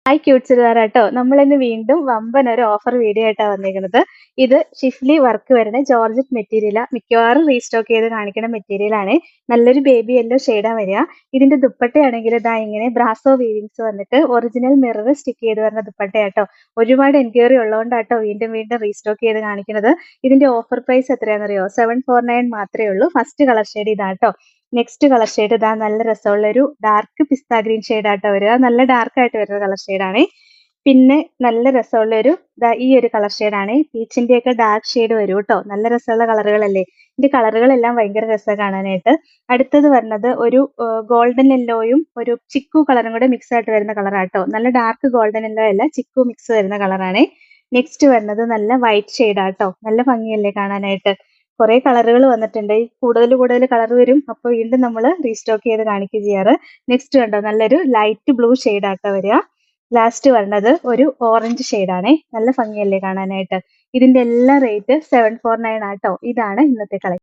Hi ക്യൂട്ട്സിലാരാട്ടോ. നമ്മളിന്ന് വീണ്ടും വമ്പൻ ഒരു ഓഫർ വീഡിയോ ആയിട്ടാണ് വന്നിരിക്കുന്നത്. ഇത് ഷിഫ്ലി വർക്ക് വരുന്ന ജോർജറ്റ് മെറ്റീരിയലാ. മിക്കവാറും റീസ്റ്റോക്ക് ചെയ്ത് കാണിക്കുന്ന മെറ്റീരിയൽ ആണ്. നല്ലൊരു ബേബി യെല്ലോ ഷെയ്ഡാ വരിക. ഇതിന്റെ ദുപ്പട്ടയാണെങ്കിൽ ഇതാ ഇങ്ങനെ ബ്രാസോ വീവിങ്സ് വന്നിട്ട് ഒറിജിനൽ മിറർ സ്റ്റിക്ക് ചെയ്ത് വരുന്ന ദുപ്പട്ടയാട്ടോ. ഒരുപാട് എൻക്വയറി ഉള്ളതുകൊണ്ടാട്ടോ വീണ്ടും വീണ്ടും റീസ്റ്റോക്ക് ചെയ്ത് കാണിക്കുന്നത്. ഇതിന്റെ ഓഫർ പ്രൈസ് എത്രയാണെന്നറിയോ? 749 മാത്രമേ ഉള്ളൂ. ഫസ്റ്റ് കളർ ഷെയ്ഡ് ഇതാട്ടോ. നെക്സ്റ്റ് കളർ ഷെയ്ഡ് ഇതാ നല്ല രസമുള്ള ഒരു ഡാർക്ക് പിസ്ത ഗ്രീൻ ഷെയ്ഡാട്ടോ വരിക. നല്ല ഡാർക്ക് ആയിട്ട് വരുന്ന കളർ ഷെയ്ഡാണ്. പിന്നെ നല്ല രസമുള്ള ഒരു ഈ ഒരു കളർ ഷെയ്ഡാണ്. പീച്ചിന്റെ ഒക്കെ ഡാർക്ക് ഷെയ്ഡ് വരും കേട്ടോ. നല്ല രസമുള്ള കളറുകളല്ലേ. ഇതിന്റെ കളറുകളെല്ലാം ഭയങ്കര രസമാണ് കാണാനായിട്ട്. അടുത്തത് വരുന്നത് ഒരു ഗോൾഡൻ യെല്ലോയും ഒരു ചിക്കു കളറും കൂടെ മിക്സ് ആയിട്ട് വരുന്ന കളറാട്ടോ. നല്ല ഡാർക്ക് ഗോൾഡൻ യെല്ലോ അല്ല, ചിക്കു മിക്സ് വരുന്ന കളറാണ്. നെക്സ്റ്റ് വരുന്നത് നല്ല വൈറ്റ് ഷെയ്ഡാട്ടോ. നല്ല ഭംഗിയല്ലേ കാണാനായിട്ട്. കുറെ കളറുകൾ വന്നിട്ടുണ്ട്. ഈ കൂടുതൽ കൂടുതൽ കളർ വരും. അപ്പോൾ വീണ്ടും നമ്മൾ റീസ്റ്റോക്ക് ചെയ്ത് കാണിക്കുക ചെയ്യാറ്. നെക്സ്റ്റ് കണ്ടോ നല്ലൊരു ലൈറ്റ് ബ്ലൂ ഷെയ്ഡാട്ടോ വരിക. ലാസ്റ്റ് വരുന്നത് ഒരു ഓറഞ്ച് ഷെയ്ഡാണേ. നല്ല ഭംഗിയല്ലേ കാണാനായിട്ട്. ഇതിന്റെ എല്ലാ റേറ്റ് 749 ആട്ടോ. ഇതാണ് ഇന്നത്തെ കളക്ഷൻ.